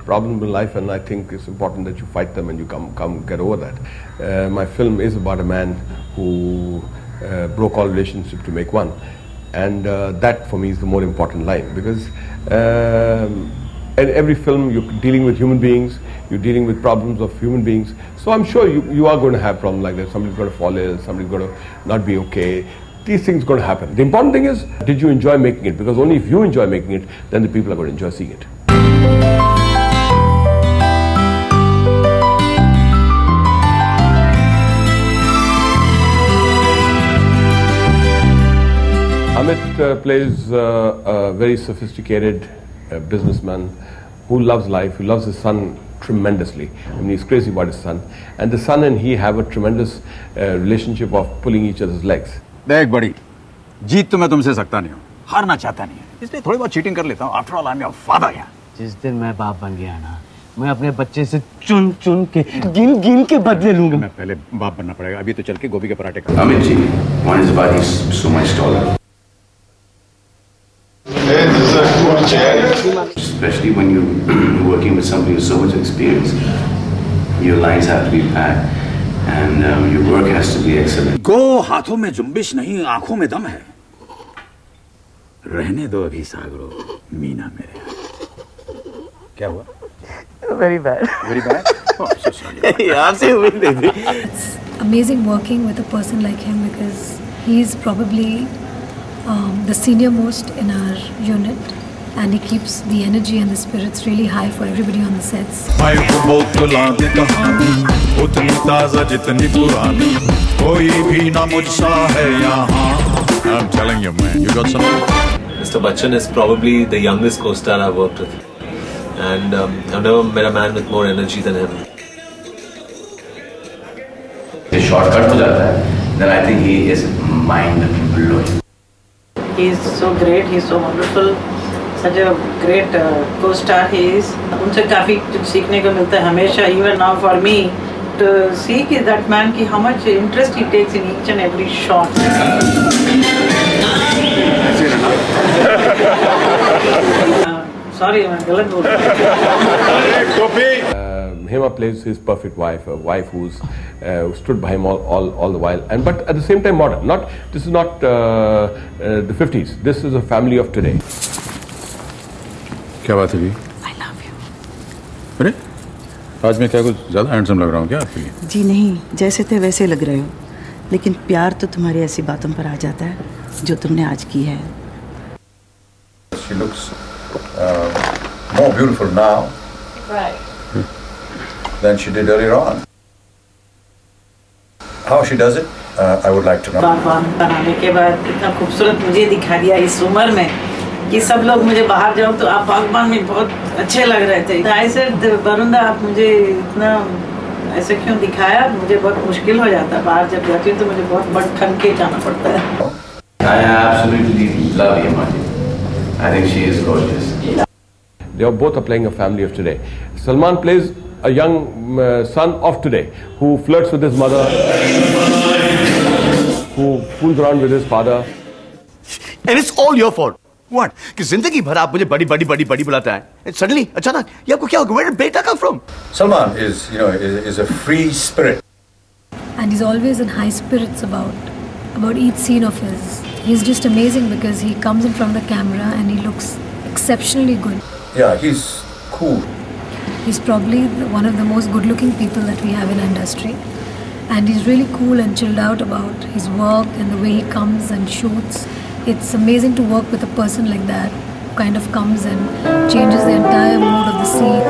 Problems in life, and I think it's important that you fight them and you come get over that. My film is about a man who broke all relationships to make one, and that for me is the more important line, because in every film you're dealing with human beings, you're dealing with problems of human beings, so I'm sure you are going to have problems like that. Somebody's going to fall ill, somebody's going to not be okay. These things are going to happen. The important thing is, did you enjoy making it? Because only if you enjoy making it, then the people are going to enjoy seeing it. Amit plays a very sophisticated businessman who loves life, who loves his son tremendously. I mean, he's crazy about his son. And the son and he have a tremendous relationship of pulling each other's legs. देख बड़ी, जीत तो मैं तुमसे सकता नहीं हूँ, हारना चाहता नहीं है, इसलिए थोड़ी बहुत चीटिंग कर लेता हूँ. After all, I'm your father यहाँ. जिस दिन मैं बाप बन गया ना, मैं अपने बच्चे से चुन चुन के गिन के बदले लूंगा. मैं पहले बाप बनना पड़ेगा. अभी तो चल के गोभी के पराठे खा. Amit ji, one is why he's so much taller. Hey, this is a cool chair. Especially when you're working with somebody with so much experience, your lines have to be packed, and your work has to be excellent. Go हाथों में जुम्बिश नहीं, आंखों में दम है. रहने दो अभी सागरो, मीना मेरे. क्या हुआ? Very bad. Very bad? Oh, so sorry. आपसे उम्मीद नहीं थी. It's amazing working with a person like him, because he's probably the senior most in our unit, and he keeps the energy and the spirits really high for everybody on the sets. I'm telling you, man, you got something? Mr. Bachchan is probably the youngest co-star I've worked with, and I've never met a man with more energy than him. If shortcut हो जाता है, then I think he is mind-blowing. He's so great, he's so wonderful, such a great co-star he is. उनसे काफी कुछ सीखने को मिलता है हमेशा, even now for me to see that man की how much interest he takes in each and every shot. Sorry, मैं गलत बोल रहा हूँ. Hema plays his perfect wife, a wife who stood by him all the while, and but at the same time modern. This is not the 50s. This is a family of today. क्या बात है जी? I love you. अरे आज मैं क्या कुछ ज़्यादा handsome लग रहा हूँ क्या आपके लिए? जी नहीं, जैसे थे वैसे लग रहे हो, लेकिन प्यार तो तुम्हारी ऐसी बातों पर आ जाता है जो तुमने आज की है. She looks more beautiful now. Right. Than she did earlier on. How she does it, I would like to know. बागबान बनाने के बाद इतना खूबसूरत मुझे दिखा दिया इस उम्र में कि सब लोग मुझे बाहर जाओ तो आप बागबान में बहुत अच्छे लग रहे थे. I said, वरुणदा आप मुझे इतना ऐसे क्यों दिखाया? मुझे बहुत मुश्किल हो जाता है बाहर जब जाती हूँ तो मुझे बहुत बड़ ठन के जाना पड़ता है. I absolutely love Hema. I think she is gorgeous. They are both playing a family of today. Salman plays a young son of today who flirts with his mother, who fools around with his father. And it's all your fault. What? कि जिंदगी भर आप मुझे बड़ी बड़ी बड़ी बड़ी बुलाता है. And suddenly, अचानक, ये आपको क्या हो गया? Where did beta come from? Salman is a free spirit. And he's always in high spirits about each scene of his. He's just amazing because he comes in front of the camera and he looks exceptionally good. Yeah, he's cool. He's probably one of the most good-looking people that we have in our industry, and he's really cool and chilled out about his work and the way he comes and shoots. It's amazing to work with a person like that, who kind of comes and changes the entire mood of the scene.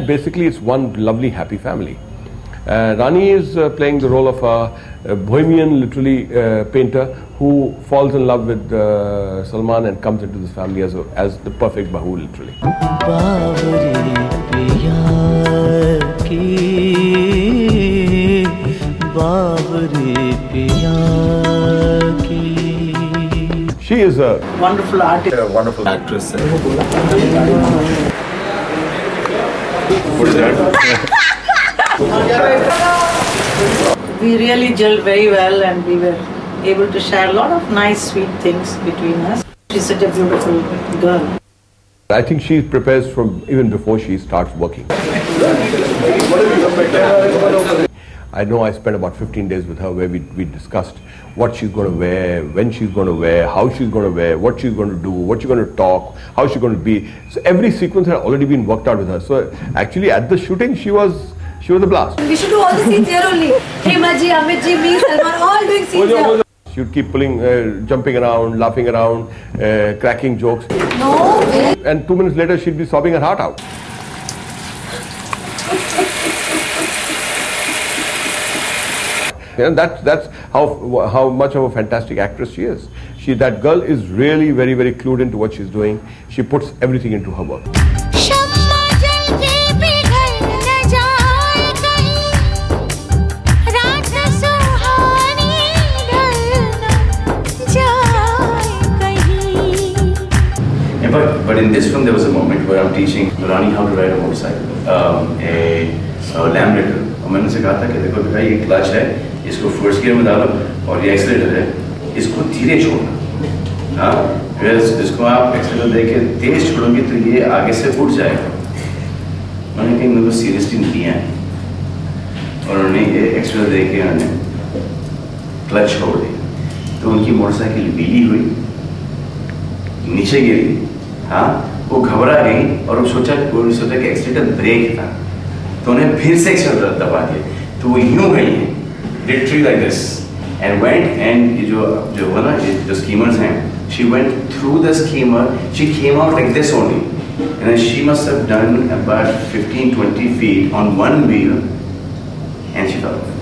Basically, it's one lovely, happy family. Rani is playing the role of a bohemian, literally, painter who falls in love with Salman and comes into this family as the perfect bahu, literally. She is a wonderful artist, a wonderful actress. What is that? We really gelled very well, and we were able to share a lot of nice, sweet things between us. She's such a beautiful girl. I think she prepares from even before she starts working. I know I spent about 15 days with her where we discussed what she's going to wear, when she's going to wear, how she's going to wear, what she's going to do, what she's going to talk, how she's going to be. So every sequence had already been worked out with her. So actually at the shooting she was a blast. We should do all the scenes here only. Hema ji, Amit ji, me, Salman, all doing scenes here. She would keep pulling, jumping around, laughing around, cracking jokes. No way. And 2 minutes later she'd be sobbing her heart out. And that's how much of a fantastic actress she is. That girl is really very, very clued into what she's doing. She puts everything into her work. But in this film there was a moment where I'm teaching Rani how to ride a motorcycle, a Lambretta. और मैंने उनसे कहा था कि देखो बेटा ये clutch है, इसको फर्स्ट गियर में डालो और ये एक्सीलरेटर है, इसको धीरे छोड़ना। हाँ, फिर इसको आप एक्सीलरेटर देके तेज छोड़ोगे तो ये आगे से उठ जाएगा। मैंने कहीं उनको सीरियसली नहीं लिया है और उन्होंने ये एक्सीलरेटर देके उन्होंने क्लच छोड़ दी, तो उनकी मोटरसाइकिल बीली हुई, नीचे गिरी। हाँ, वो घबरा गई और वो सोचा कि एक्सीलरेटर ब्रेक था, तो उन्हें फिर से एक्सीलरेटर दबा दिया, तो वो यूं गई हैं, literally like this, and went and जो वो ना जो schemers हैं, she went through the schemer, she came out like this only, and then she must have done about 15-20 feet on one wheel, and she fell off.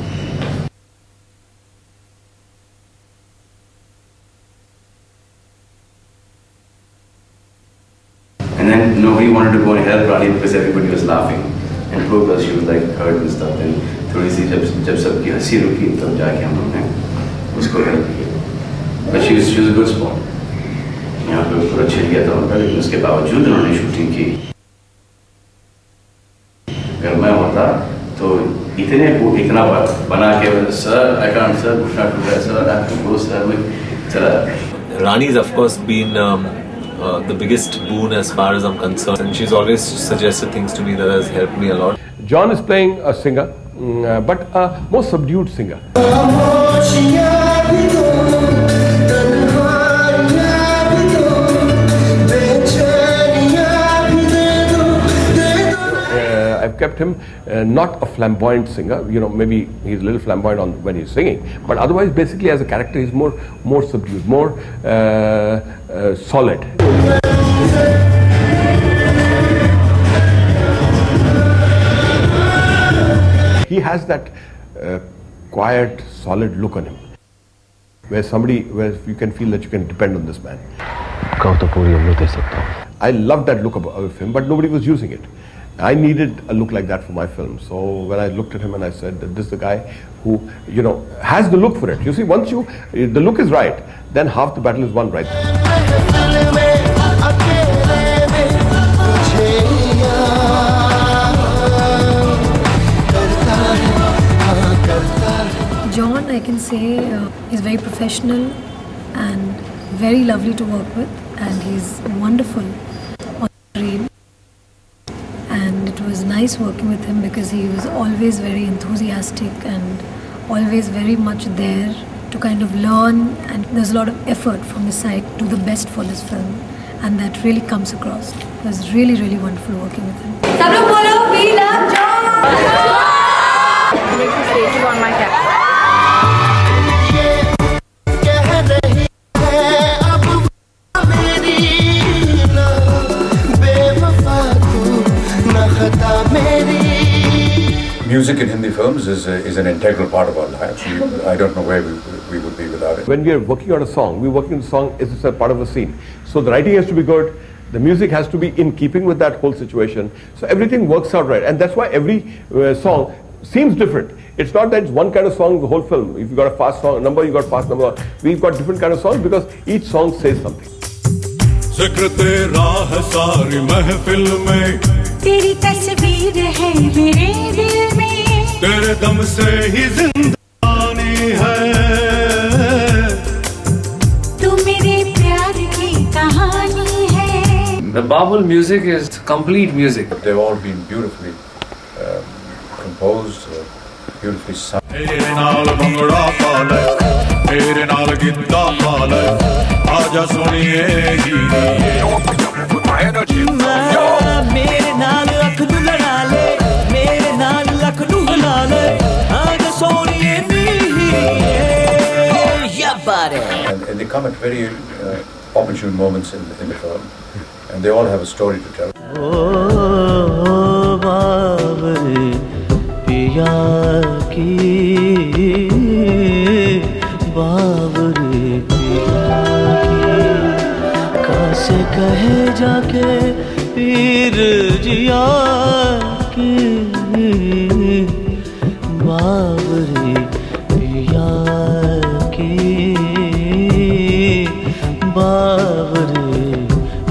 And then nobody wanted to go and help Rani because everybody was laughing. And poor girl, she was like hurt and stuff. And थोड़ी सी जब सबकी हंसी रुकी तब जाके हम लोग ने उसको हेल्प किया. But she was a good sport. यहाँ पे पूरा छिल गया था उनका, लेकिन उसके बावजूद उन्होंने शूटिंग की. अगर मैं होता तो इतना बना के सर I can't sir, घुटना टूट गया sir, I have to go sir, चला. Rani's of course been the biggest boon as far as I'm concerned, and she's always suggested things to me that has helped me a lot. John is playing a singer, but a more subdued singer. I've kept him not a flamboyant singer. You know, maybe he's a little flamboyant when he's singing, but otherwise, basically, as a character, he's more subdued, more solid. He has that quiet, solid look on him, where you can feel that you can depend on this man. I love that look of him, but nobody was using it. I needed a look like that for my film. So when I looked at him and I said that this is the guy who, you know, has the look for it. You see, once the look is right, then half the battle is won right. John, I can say, is very professional and very lovely to work with, and he's wonderful on screen. And it was nice working with him because he was always very enthusiastic and always very much there to kind of learn, and there's a lot of effort from his side to do the best for this film, and that really comes across. It was really, really wonderful working with him. Sab log bolo, we love John! Makes me stay on my cap. Music in Hindi films is an integral part of our lives. I don't know where we would be without it. When we are working on a song, we're working on a song is a part of a scene. So the writing has to be good, the music has to be in keeping with that whole situation. So everything works out right. And that's why every song seems different. It's not that it's one kind of song the whole film. If you've got a fast song number, you've got fast number. We've got different kind of songs because each song says something. तेरी तस्वीर है मेरे दिल में, तेरे दम से ही जिंदगानी है, तू मेरे प्यार की कहानी है. The Babul music is complete music. They've all been beautifully composed, beautifully sung. तेरे नाल भंगड़ा पाले, तेरे नाल गिद्दा पाले, आजा सुनिए हीरे. मेरे नाल अख नू लड़ा ले, मेरे नाल अख नू हिला ले, आजा सोनिए नी. And they come at very opportune moments in the film, and they all have a story to tell. Oh, बाबरे पिया की, बाबरे पिया की, कैसे कहे जाके पीर जिया की, बाबरे पिया की, बाबरे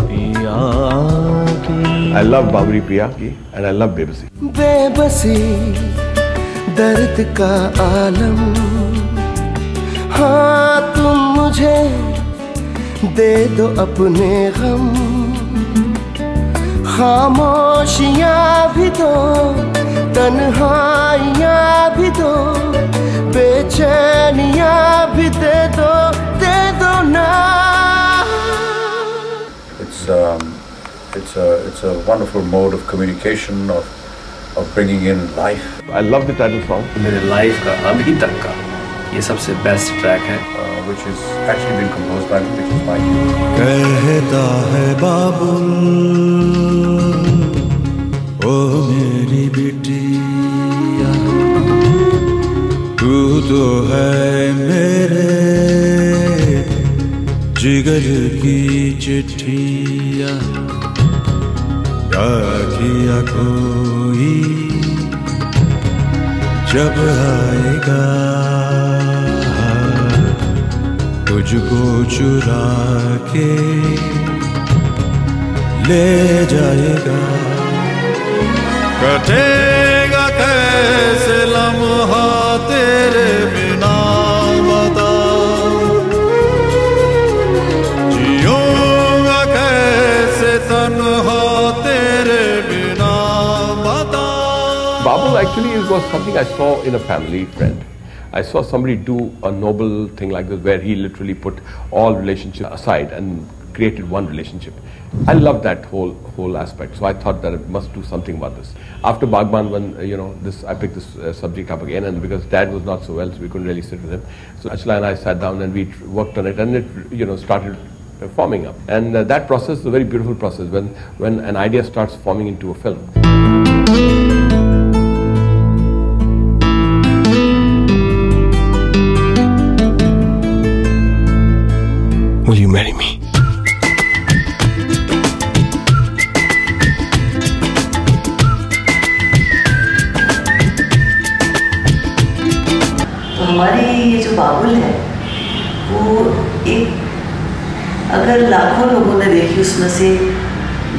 पिया की. I love Babri Piya ki and I love Bebasi. बेबसी दर्द का आलम, हाँ तुम मुझे दे दो अपने गम, खामोशियाँ भी दो, तन्हाइयाँ भी दो, बेचैनियाँ भी दे दो ना. It's a wonderful mode of communication, of bringing in life. I love the title song. मेरे life का अभी तक का ये सबसे best track है. Which is actually been composed by me, which is my cue. कहता है बाबुल, ओ मेरी बिटिया, तू तो है मेरे जिगर की चिट्ठिया, क्या किया कोई जब आएगा तुझको चुरा के ले जाएगा. कटेगा कैसे लम्हा तेरे बिना बता, जियूंगा कैसे तन्हा तेरे बिना बता. Babul actually was something I saw in a family friend. I saw somebody do a noble thing like this where he literally put all relationships aside and created one relationship. I love that whole aspect. So I thought that I must do something about this. After Bagban, when I picked this subject up again, and because Dad was not so well, so we couldn't really sit with him. So Achla and I sat down and we worked on it, and it started forming up. And that process is a very beautiful process when an idea starts forming into a film. Will you marry me? तो हमारी ये जो बाबुल है वो एक, अगर लाखों लोगों ने देखी उसमें से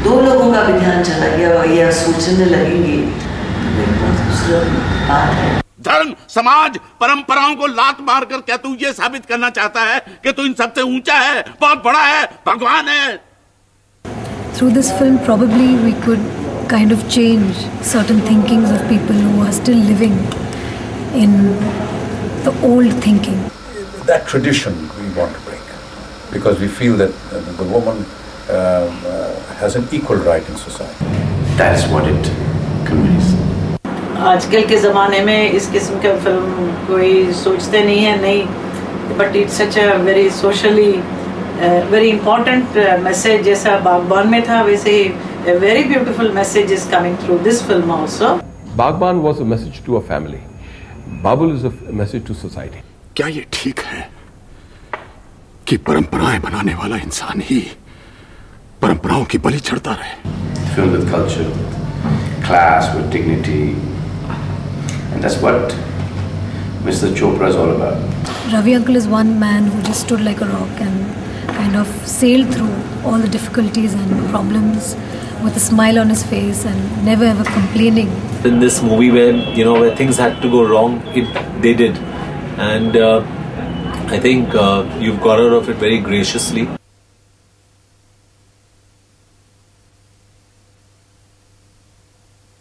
2 लोगों का भी ध्यान चला गया या सोचने लगेंगे, तो एक बहुत खूबसूरत बात है. धर्म, समाज, परंपराओं को लात मारकर क्या तू ये साबित करना चाहता है कि तू इन सबसे ऊंचा है, बहुत बड़ा है, भगवान है? Through this film, probably we could kind of change certain thinkings of people who are still living in the old thinking. that tradition we want to bring, because we feel that the woman has an equal right in society. That is what it conveys. आजकल के ज़माने में इस किस्म का film कोई सोचते नहीं है, नहीं, but it's such a very socially very important message. जैसा बागबान में था, वैसे ही a very beautiful message is coming through this film also. Bagban was a message to a family. Babul is a message to society. क्या ये ठीक है कि परंपराएं बनाने वाला इंसान ही परंपराओं की बलि चढ़ता रहे? Film with culture, class with dignity, and that's what Mr. Chopra is all about. Ravi uncle is one man who just stood like a rock and kind of sailed through all the difficulties and problems with a smile on his face and never ever complaining. In this movie where things had to go wrong, they did, and I think you've got out of it very graciously.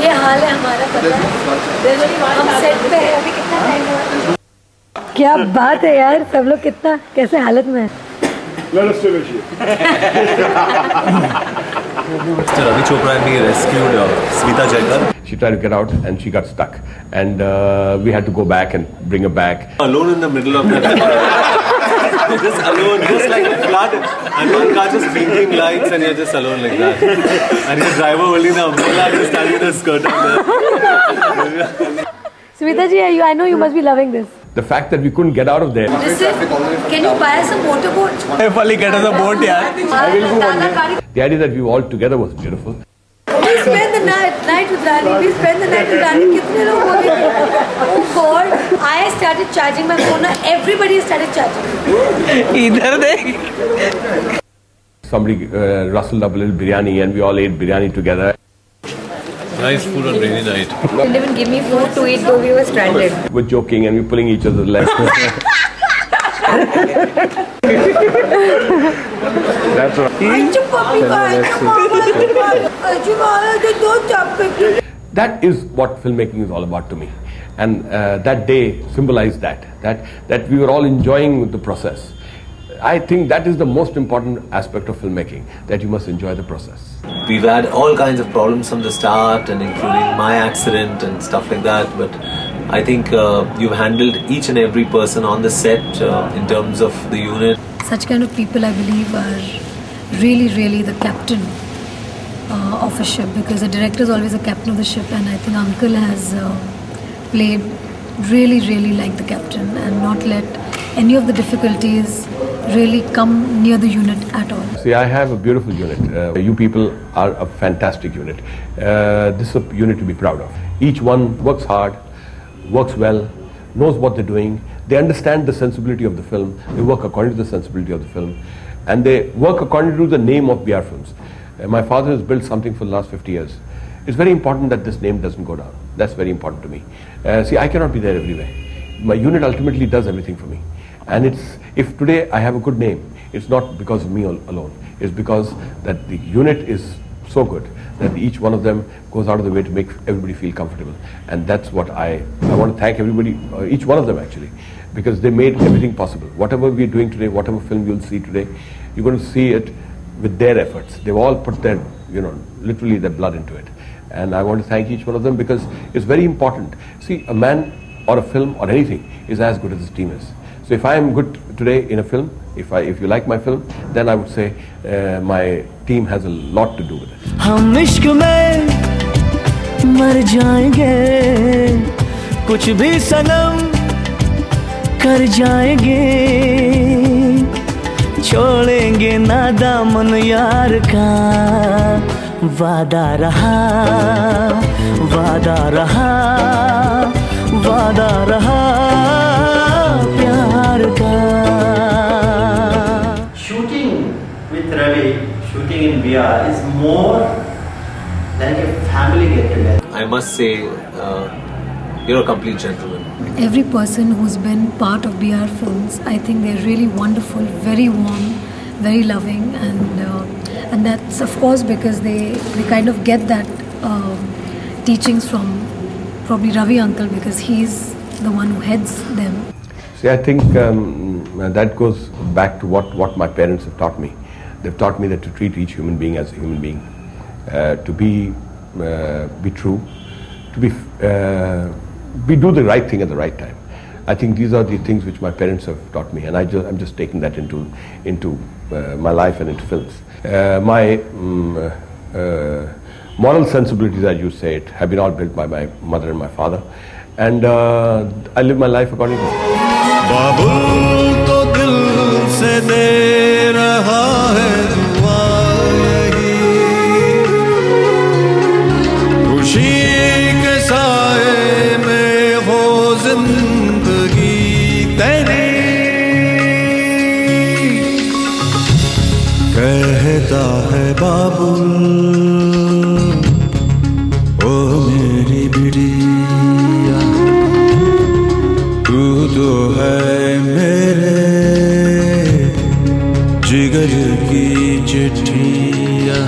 ये हाल है हमारा, पता है? हम set पे हैं, अभी कितना टाइम हुआ? क्या बात है यार, सब लोग कितना कैसे हालत में हैं? Ravi Chopra and me rescued Smita Jaikar. She tried to get out and she got stuck, and we had to go back and bring her back. Alone in the middle of the just alone, just like a flood, and one car just blinking lights, and you're just alone like that. And your driver holding the umbrella, just standing the skirt up there. Smita ji, I know you must be loving this. The fact that we couldn't get out of there. Listen, can you buy us a motorboat? If only get us a boat, yaar. The idea that we were all together was beautiful. We spend the night with Rani. We spend the night with Rani. कितने लोग हो गए? Oh God! I started charging my phone. Everybody started charging. इधर देख. Somebody rustled up a little biryani, and we all ate biryani together. Nice food on rainy night. They didn't even give me food to eat though we were stranded. We're joking and we're pulling each other's legs. That's right. That is what filmmaking is all about to me, and that day symbolized that we were all enjoying the process. I think that is the most important aspect of filmmaking, that you must enjoy the process. We've had all kinds of problems from the start, and including my accident and stuff like that, but I think you've handled each and every person on the set in terms of the unit. Such kind of people, I believe, are really, really the captain of a ship, because the director is always the captain of the ship, and I think Uncle has played really, really like the captain and not let any of the difficulties really come near the unit at all. See, I have a beautiful unit. You people are a fantastic unit. This is a unit to be proud of. Each one works hard, works well, knows what they're doing. They understand the sensibility of the film. They work according to the sensibility of the film. And they work according to the name of BR Films. My father has built something for the last 50 years. It's very important that this name doesn't go down. That's very important to me. See, I cannot be there everywhere. My unit ultimately does everything for me. And if today I have a good name, it's not because of me alone. It's because that the unit is so good that each one of them goes out of the way to make everybody feel comfortable. And that's what I want to thank everybody, each one of them actually, because they made everything possible. Whatever we're doing today, whatever film you'll see today, you're going to see it with their efforts. They've all put their, literally their blood into it. And I want to thank each one of them, because it's very important. See, a man or a film or anything is as good as his team is. So if I am good today in a film, if you like my film, then I would say my team has a lot to do with it. हम इश्क में मर जाएंगे, कुछ भी सनम कर जाएंगे, छोड़ेंगे ना दामन यार का, वादा रहा, वादा रहा, वादा रहा प्यार का. Shooting with Ravi, shooting in VR is more like a family get-together. I must say, you're a complete gentleman. Every person who's been part of BR Films, I think they're really wonderful, very warm, very loving, and that's of course because they kind of get that teachings from probably Ravi uncle, because he's the one who heads them. See, I think that goes back to what my parents have taught me. They've taught me that to treat each human being as a human being, to be true, to do the right thing at the right time. I think these are the things which my parents have taught me, and I'm just taking that into my life and into films. My moral sensibilities, as you say it, have been all built by my mother and my father, and I live my life according to it. बाबुल तो दिल से दे रहा है दुआ यही, खुशी के साए में हो जिंदगी तेरी, कहता है बाबुल ओ मेरी बिटिया, तू तो है मेरे जिगर की चिट्ठिया।